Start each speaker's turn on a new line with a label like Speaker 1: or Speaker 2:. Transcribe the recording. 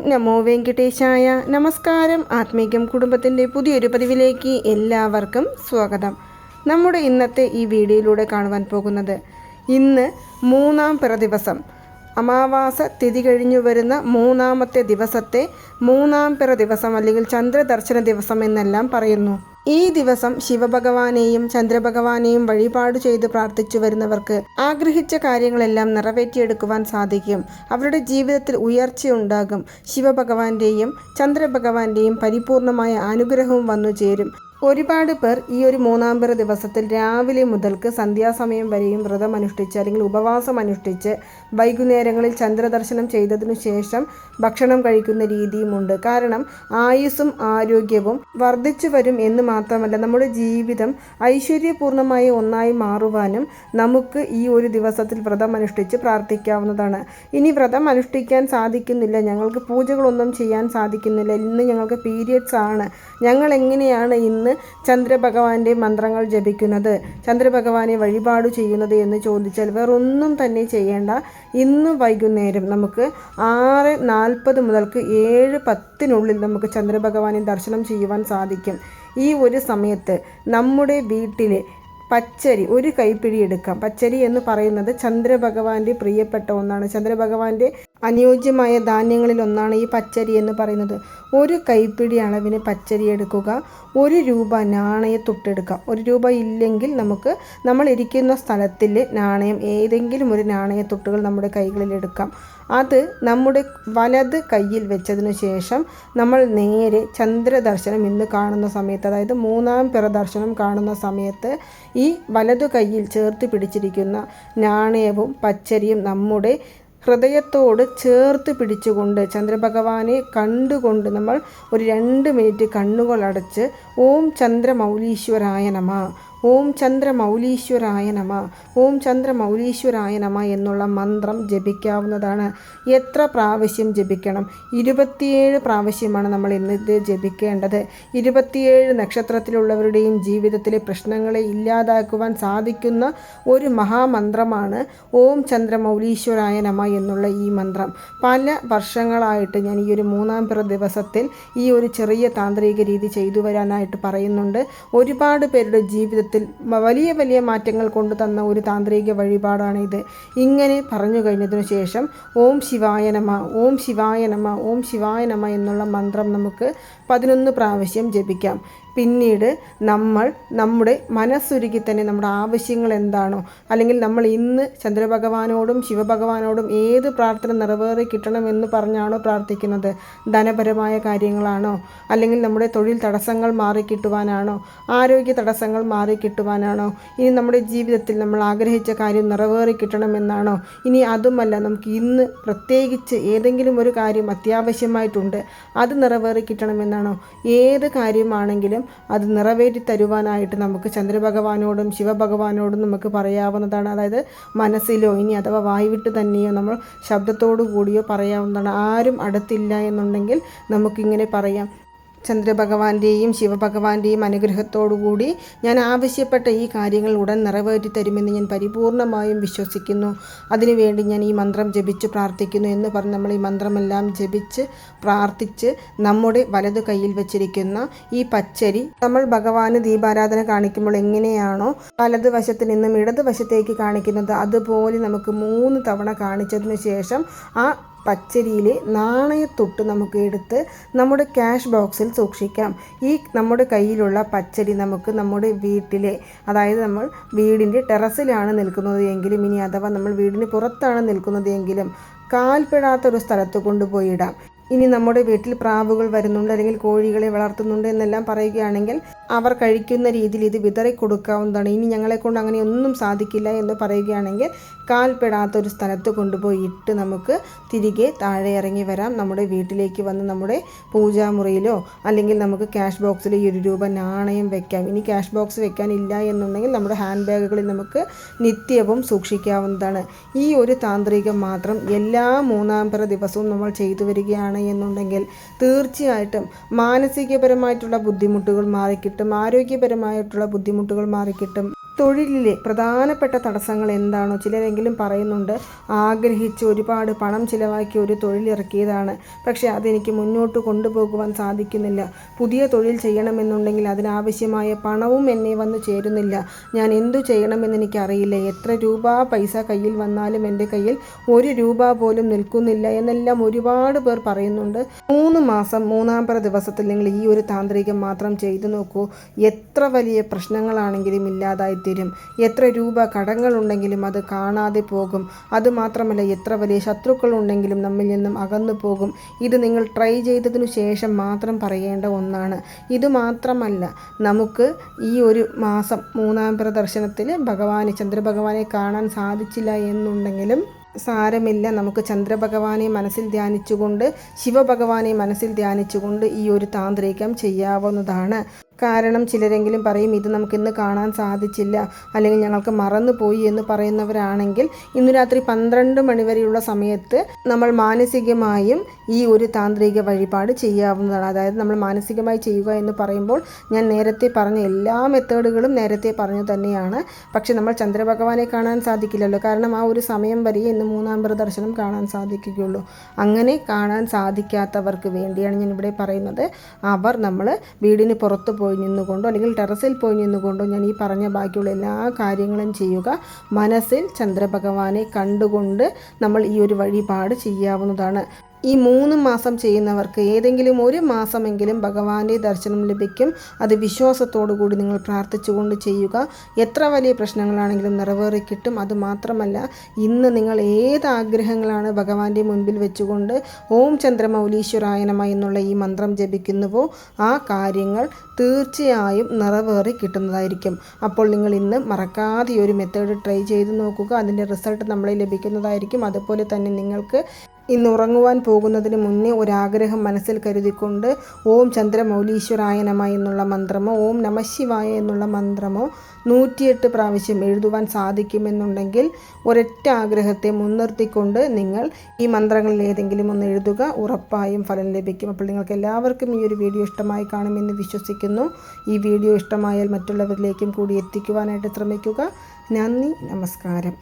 Speaker 1: നമോ വെങ്കിടേശായ. നമസ്കാരം. ആത്മീകം കുടുംബത്തിൻ്റെ പുതിയൊരു പതിവിലേക്ക് എല്ലാവർക്കും സ്വാഗതം. നമ്മുടെ ഇന്നത്തെ ഈ വീഡിയോയിലൂടെ കാണുവാൻ പോകുന്നത് ഇന്ന് മൂന്നാം പിറ ദിവസം, അമാവാസ തിഥി കഴിഞ്ഞു വരുന്ന മൂന്നാമത്തെ ദിവസത്തെ മൂന്നാം പിറ ദിവസം അല്ലെങ്കിൽ ചന്ദ്രദർശന ദിവസം എന്നെല്ലാം പറയുന്നു. ഈ ദിവസം ശിവഭഗവാനെയും ചന്ദ്രഭഗവാനെയും വഴിപാട് ചെയ്ത് പ്രാർത്ഥിച്ചു വരുന്നവർക്ക് ആഗ്രഹിച്ച കാര്യങ്ങളെല്ലാം നിറവേറ്റിയെടുക്കുവാൻ സാധിക്കും. അവരുടെ ജീവിതത്തിൽ ഉയർച്ചയുണ്ടാകും. ശിവഭഗവാന്റെയും ചന്ദ്രഭഗവാന്റെയും പരിപൂർണമായ അനുഗ്രഹവും വന്നു ചേരും. ഒരുപാട് പേർ ഈ ഒരു മൂന്നാം പിറ ദിവസത്തിൽ രാവിലെ മുതൽക്ക് സന്ധ്യാസമയം വരെയും വ്രതം അനുഷ്ഠിച്ച് അല്ലെങ്കിൽ ഉപവാസം അനുഷ്ഠിച്ച് വൈകുന്നേരങ്ങളിൽ ചന്ദ്രദർശനം ചെയ്തതിനു ശേഷം ഭക്ഷണം കഴിക്കുന്ന രീതിയുമുണ്ട്. കാരണം ആയുസ്സും ആരോഗ്യവും വർദ്ധിച്ചു വരും എന്ന് മാത്രമല്ല, നമ്മുടെ ജീവിതം ഐശ്വര്യപൂർണമായ ഒന്നായി മാറുവാനും നമുക്ക് ഈ ഒരു ദിവസത്തിൽ വ്രതം അനുഷ്ഠിച്ച് പ്രാർത്ഥിക്കാവുന്നതാണ്. ഇനി വ്രതം അനുഷ്ഠിക്കാൻ സാധിക്കുന്നില്ല, ഞങ്ങൾക്ക് പൂജകളൊന്നും ചെയ്യാൻ സാധിക്കുന്നില്ല, ഇന്ന് ഞങ്ങൾക്ക് പീരിയഡ്സ് ആണ്, ഞങ്ങൾ എങ്ങനെയാണ് ഇന്ന് ചന്ദ്രഭഗവാന്റെ മന്ത്രങ്ങൾ ജപിക്കുന്നത്, ചന്ദ്രഭഗവാനെ വഴിപാട് ചെയ്യുന്നത് എന്ന് ചോദിച്ചാൽ വേറൊന്നും തന്നെ ചെയ്യേണ്ട. ഇന്ന് വൈകുന്നേരം നമുക്ക് 6:40 മുതൽക്ക് 7:10 നമുക്ക് ചന്ദ്രഭഗവാനെ ദർശനം ചെയ്യുവാൻ സാധിക്കും. ഈ ഒരു സമയത്ത് നമ്മുടെ വീട്ടിലെ പച്ചരി ഒരു കൈപ്പിടി എടുക്കാം. പച്ചരി എന്ന് പറയുന്നത് ചന്ദ്രഭഗവാന്റെ പ്രിയപ്പെട്ട ഒന്നാണ്. ചന്ദ്രഭഗവാന്റെ അനുയോജ്യമായ ധാന്യങ്ങളിൽ ഒന്നാണ് ഈ പച്ചരി എന്ന് പറയുന്നത്. ഒരു കൈപ്പിടി അളവിന് പച്ചരി എടുക്കുക. 1 രൂപ നാണയത്തൊട്ടെടുക്കാം. 1 രൂപ ഇല്ലെങ്കിൽ നമുക്ക് നമ്മൾ ഇരിക്കുന്ന സ്ഥലത്തിൽ നാണയം, ഏതെങ്കിലും ഒരു നാണയത്തൊട്ടുകൾ നമ്മുടെ കൈകളിൽ എടുക്കാം. അത് നമ്മുടെ വലത് കയ്യിൽ വെച്ചതിന് ശേഷം നമ്മൾ നേരെ ചന്ദ്രദർശനം ഇന്ന് കാണുന്ന സമയത്ത്, അതായത് മൂന്നാം പിറ ദർശനം കാണുന്ന സമയത്ത് ഈ വലതു കയ്യിൽ ചേർത്ത് പിടിച്ചിരിക്കുന്ന നാണയവും പച്ചരിയും നമ്മുടെ ഹൃദയത്തോട് ചേർത്ത് പിടിച്ചുകൊണ്ട് ചന്ദ്രഭഗവാനെ കണ്ടുകൊണ്ട് നമ്മൾ ഒരു 2 മിനിറ്റ് കണ്ണുകൾ അടച്ച് ഓം ചന്ദ്രമൗലീശ്വരായ നമഃ, ഓം ചന്ദ്രമൗലീശ്വരായ നമഃ, ഓം ചന്ദ്രമൗലീശ്വരായ നമഃ എന്നുള്ള മന്ത്രം ജപിക്കാവുന്നതാണ്. എത്ര പ്രാവശ്യം ജപിക്കണം? 27 പ്രാവശ്യമാണ് നമ്മൾ ഇന്നത് ജപിക്കേണ്ടത്. 27 നക്ഷത്രത്തിലുള്ളവരുടെയും ജീവിതത്തിലെ പ്രശ്നങ്ങളെ ഇല്ലാതാക്കുവാൻ സാധിക്കുന്ന ഒരു മഹാമന്ത്രമാണ് ഓം ചന്ദ്രമൗലീശ്വരായ നമഃ എന്നുള്ള ഈ മന്ത്രം. പല വർഷങ്ങളായിട്ട് ഞാൻ ഈ ഒരു മൂന്നാം പിറ ദിവസത്തിൽ ഈ ഒരു ചെറിയ താന്ത്രിക രീതി ചെയ്തു വരാനായിട്ട് പറയുന്നുണ്ട്. ഒരുപാട് പേരുടെ ജീവിതത്തിൽ വലിയ വലിയ മാറ്റങ്ങൾ കൊണ്ടു തന്ന ഒരു താന്ത്രിക വഴിപാടാണിത്. ഇങ്ങനെ പറഞ്ഞു കഴിഞ്ഞതിനു ശേഷം ഓം ശിവായ നമഃ, ഓം ശിവായ നമഃ, ഓം ശിവായ നമഃ എന്നുള്ള മന്ത്രം നമുക്ക് 11 പ്രാവശ്യം ജപിക്കാം. പിന്നീട് നമ്മൾ നമ്മുടെ മനസ്സുരുക്കി തന്നെ നമ്മുടെ ആവശ്യങ്ങൾ എന്താണോ, അല്ലെങ്കിൽ നമ്മൾ ഇന്ന് ചന്ദ്രഭഗവാനോടും ശിവഭഗവാനോടും ഏത് പ്രാർത്ഥന നിറവേറി കിട്ടണമെന്ന് പറഞ്ഞാണോ പ്രാർത്ഥിക്കുന്നത്, ധനപരമായ കാര്യങ്ങളാണോ, അല്ലെങ്കിൽ നമ്മുടെ തൊഴിൽ തടസ്സങ്ങൾ മാറിക്കിട്ടുവാനാണോ, ആരോഗ്യ തടസ്സങ്ങൾ മാറിക്കിട്ടുവാനാണോ, ഇനി നമ്മുടെ ജീവിതത്തിൽ നമ്മൾ ആഗ്രഹിച്ച കാര്യം നിറവേറി കിട്ടണമെന്നാണോ, ഇനി അതുമല്ല നമുക്ക് ഇന്ന് പ്രത്യേകിച്ച് ഏതെങ്കിലും ഒരു കാര്യം അത്യാവശ്യമായിട്ടുണ്ട്, അത് നിറവേറി കിട്ടണമെന്നാണോ, ഏത് കാര്യമാണെങ്കിലും അത് നിറവേറ്റി തരുവാനായിട്ട് നമുക്ക് ചന്ദ്രഭഗവാനോടും ശിവഭഗവാനോടും നമുക്ക് പറയാവുന്നതാണ്. അതായത് മനസ്സിലോ ഇനി അഥവാ വായ്വിട്ട് തന്നെയോ നമ്മൾ ശബ്ദത്തോടു കൂടിയോ പറയാവുന്നതാണ്. ആരും അടുത്തില്ല എന്നുണ്ടെങ്കിൽ നമുക്കിങ്ങനെ പറയാം: ചന്ദ്രഭഗവാന്റെയും ശിവഭഗവാന്റെയും അനുഗ്രഹത്തോടുകൂടി ഞാൻ ആവശ്യപ്പെട്ട ഈ കാര്യങ്ങൾ ഉടൻ നിറവേറ്റി തരുമെന്ന് ഞാൻ പരിപൂർണമായും വിശ്വസിക്കുന്നു. അതിനുവേണ്ടി ഞാൻ ഈ മന്ത്രം ജപിച്ച് പ്രാർത്ഥിക്കുന്നു എന്ന് പറഞ്ഞ് നമ്മൾ ഈ മന്ത്രമെല്ലാം ജപിച്ച് പ്രാർത്ഥിച്ച് നമ്മുടെ വലതു കയ്യിൽ വെച്ചിരിക്കുന്ന ഈ പച്ചരി നമ്മൾ ഭഗവാന് ദീപാരാധന കാണിക്കുമ്പോൾ എങ്ങനെയാണോ വലതുവശത്ത് നിന്നും ഇടതുവശത്തേക്ക് കാണിക്കുന്നത്, അതുപോലെ നമുക്ക് 3 തവണ കാണിച്ചതിന് ശേഷം ആ പച്ചരിയിലെ നാണയത്തൊട്ട് നമുക്ക് എടുത്ത് നമ്മുടെ ക്യാഷ് ബോക്സിൽ സൂക്ഷിക്കാം. ഈ നമ്മുടെ കയ്യിലുള്ള പച്ചരി നമുക്ക് നമ്മുടെ വീട്ടിലെ, അതായത് നമ്മൾ വീടിൻ്റെ ടെറസിലാണ് നിൽക്കുന്നത് എങ്കിലും, ഇനി അഥവാ നമ്മൾ വീടിന് പുറത്താണ് നിൽക്കുന്നത് എങ്കിലും കാൽപ്പെടാത്തൊരു സ്ഥലത്ത് കൊണ്ടുപോയി ഇടാം. ഇനി നമ്മുടെ വീട്ടിൽ പ്രാവുകൾ വരുന്നുണ്ട് അല്ലെങ്കിൽ കോഴികളെ വളർത്തുന്നുണ്ട് എന്നെല്ലാം പറയുകയാണെങ്കിൽ അവർ കഴിക്കുന്ന രീതിയിൽ ഇത് വിതറി കൊടുക്കാവുന്നതാണ്. ഇനി ഞങ്ങളെക്കൊണ്ട് അങ്ങനെ ഒന്നും സാധിക്കില്ല എന്ന് പറയുകയാണെങ്കിൽ കാൽപ്പെടാത്തൊരു സ്ഥലത്ത് കൊണ്ടുപോയി ഇട്ട് നമുക്ക് തിരികെ താഴെ ഇറങ്ങി വരാം. നമ്മുടെ വീട്ടിലേക്ക് വന്ന് നമ്മുടെ പൂജാമുറിയിലോ അല്ലെങ്കിൽ നമുക്ക് ക്യാഷ് ബോക്സിൽ ഈ 1 രൂപ നാണയം വെക്കാം. ഇനി ക്യാഷ് ബോക്സ് വെക്കാനില്ല എന്നുണ്ടെങ്കിൽ നമ്മുടെ ഹാൻഡ് ബാഗുകളിൽ നമുക്ക് നിത്യവും സൂക്ഷിക്കാവുന്നതാണ്. ഈ ഒരു താന്ത്രികം മാത്രം എല്ലാ മൂന്നാം പിറ ദിവസവും നമ്മൾ ചെയ്തു വരികയാണ് എന്നുണ്ടെങ്കിൽ തീർച്ചയായിട്ടും മാനസികപരമായിട്ടുള്ള ബുദ്ധിമുട്ടുകൾ മാറിക്കിട്ടും, ആരോഗ്യപരമായിട്ടുള്ള ബുദ്ധിമുട്ടുകൾ മാറിക്കിട്ടും. തൊഴിലിലെ പ്രധാനപ്പെട്ട തടസ്സങ്ങൾ എന്താണോ, ചിലരെങ്കിലും പറയുന്നുണ്ട് ആഗ്രഹിച്ച് ഒരുപാട് പണം ചിലവാക്കി ഒരു തൊഴിലിറക്കിയതാണ്, പക്ഷേ അതെനിക്ക് മുന്നോട്ട് കൊണ്ടുപോകുവാൻ സാധിക്കുന്നില്ല. പുതിയ തൊഴിൽ ചെയ്യണമെന്നുണ്ടെങ്കിൽ അതിനാവശ്യമായ പണവും എന്നെ വന്ന് ചേരുന്നില്ല. ഞാൻ എന്തു ചെയ്യണമെന്ന് എനിക്കറിയില്ല. എത്ര രൂപ പൈസ കയ്യിൽ വന്നാലും എൻ്റെ കയ്യിൽ 1 രൂപ പോലും നിൽക്കുന്നില്ല എന്നെല്ലാം ഒരുപാട് പേർ പറയുന്നുണ്ട്. 3 മാസം 3-ാമത്തെ ദിവസത്തിൽ നിങ്ങൾ ഈ ഒരു താന്ത്രികം മാത്രം ചെയ്തു നോക്കൂ. എത്ര വലിയ പ്രശ്നങ്ങളാണെങ്കിലും ഇല്ലാതായിത്തീരും. എത്ര രൂപ കടങ്ങളുണ്ടെങ്കിലും അത് കാണാതെ പോകും. അതുമാത്രമല്ല, എത്ര വലിയ ശത്രുക്കളുണ്ടെങ്കിലും നമ്മിൽ നിന്നും അകന്നു പോകും. ഇത് നിങ്ങൾ ട്രൈ ചെയ്തതിനു ശേഷം മാത്രം പറയേണ്ട ഒന്നാണ്. ഇത് മാത്രമല്ല, നമുക്ക് ഈ ഒരു മാസം 3-ാം ദർശനത്തിൽ ചന്ദ്രഭഗവാനെ കാണാൻ സാധിച്ചില്ല എന്നുണ്ടെങ്കിലും സാരമില്ല. നമുക്ക് ചന്ദ്രഭഗവാനെ മനസ്സിൽ ധ്യാനിച്ചുകൊണ്ട്, ശിവഭഗവാനെ മനസ്സിൽ ധ്യാനിച്ചുകൊണ്ട് ഈ ഒരു താന്ത്രികം ചെയ്യാവുന്നതാണ്. കാരണം ചിലരെങ്കിലും പറയും ഇത് നമുക്കിന്ന് കാണാൻ സാധിച്ചില്ല, അല്ലെങ്കിൽ ഞങ്ങൾക്ക് മറന്നുപോയി എന്ന് പറയുന്നവരാണെങ്കിൽ ഇന്ന് രാത്രി 12 മണി വരെയുള്ള സമയത്ത് നമ്മൾ മാനസികമായും ഈ ഒരു താന്ത്രിക വഴിപാട് ചെയ്യാവുന്നതാണ്. അതായത് നമ്മൾ മാനസികമായി ചെയ്യുക എന്ന് പറയുമ്പോൾ ഞാൻ നേരത്തെ പറഞ്ഞ എല്ലാ മെത്തേഡുകളും നേരത്തെ പറഞ്ഞു തന്നെയാണ്. പക്ഷെ നമ്മൾ ചന്ദ്രഭഗവാനെ കാണാൻ സാധിക്കില്ലല്ലോ, കാരണം ആ ഒരു സമയം വരെ ഇന്ന് 3-ാം ദർശനം കാണാൻ സാധിക്കുകയുള്ളൂ. അങ്ങനെ കാണാൻ സാധിക്കാത്തവർക്ക് വേണ്ടിയാണ് ഞാൻ ഇവിടെ പറയുന്നത്. നമ്മൾ വീടിന് പുറത്ത് പോയി നിന്നുകൊണ്ടോ അല്ലെങ്കിൽ ടെറസിൽ പോയി നിന്നുകൊണ്ടോ ഞാൻ ഈ പറഞ്ഞ ബാക്കിയുള്ള എല്ലാ കാര്യങ്ങളും ചെയ്യുക. മനസ്സിൽ ചന്ദ്രഭഗവാനെ കണ്ടുകൊണ്ട് നമ്മൾ ഈ ഒരു വഴിപാട് ചെയ്യാവുന്നതാണ്. ഈ 3 മാസം ചെയ്യുന്നവർക്ക് ഏതെങ്കിലും ഒരു മാസമെങ്കിലും ഭഗവാന്റെ ദർശനം ലഭിക്കും. അത് വിശ്വാസത്തോടു കൂടി നിങ്ങൾ പ്രാർത്ഥിച്ചുകൊണ്ട് ചെയ്യുക. എത്ര വലിയ പ്രശ്നങ്ങളാണെങ്കിലും നിറവേറി കിട്ടും. അതുമാത്രമല്ല, ഇന്ന് നിങ്ങൾ ഏത് ആഗ്രഹങ്ങളാണ് ഭഗവാന്റെ മുൻപിൽ വെച്ചുകൊണ്ട് ഓം ചന്ദ്രമൗലീശ്വരായ നമഃ എന്നുള്ള ഈ മന്ത്രം ജപിക്കുന്നുവോ ആ കാര്യങ്ങൾ തീർച്ചയായും നിറവേറി കിട്ടുന്നതായിരിക്കും. അപ്പോൾ നിങ്ങൾ ഇന്ന് മറക്കാതെ ഒരു മെത്തേഡ് ട്രൈ ചെയ്ത് നോക്കുക. അതിൻ്റെ റിസൾട്ട് നമ്മളെ ലഭിക്കുന്നതായിരിക്കും. അതുപോലെ തന്നെ നിങ്ങൾക്ക് ഇന്ന് ഉറങ്ങുവാൻ പോകുന്നതിന് മുന്നേ ഒരാഗ്രഹം മനസ്സിൽ കരുതിക്കൊണ്ട് ഓം ചന്ദ്രമൗലീശ്വരായ നമഃ എന്നുള്ള മന്ത്രമോ ഓം നമഃശിവായ എന്നുള്ള മന്ത്രമോ 108 പ്രാവശ്യം എഴുതുവാൻ സാധിക്കുമെന്നുണ്ടെങ്കിൽ ഒരൊറ്റ ആഗ്രഹത്തെ മുൻനിർത്തിക്കൊണ്ട് നിങ്ങൾ ഈ മന്ത്രങ്ങളിൽ ഏതെങ്കിലും ഒന്ന് എഴുതുക. ഉറപ്പായും ഫലം ലഭിക്കും. അപ്പോൾ നിങ്ങൾക്ക് എല്ലാവർക്കും ഈ ഒരു വീഡിയോ ഇഷ്ടമായി കാണുമെന്ന് വിശ്വസിക്കുന്നു. ഈ വീഡിയോ ഇഷ്ടമായാൽ മറ്റുള്ളവരിലേക്കും കൂടി എത്തിക്കുവാനായിട്ട് ശ്രമിക്കുക. നന്ദി, നമസ്കാരം.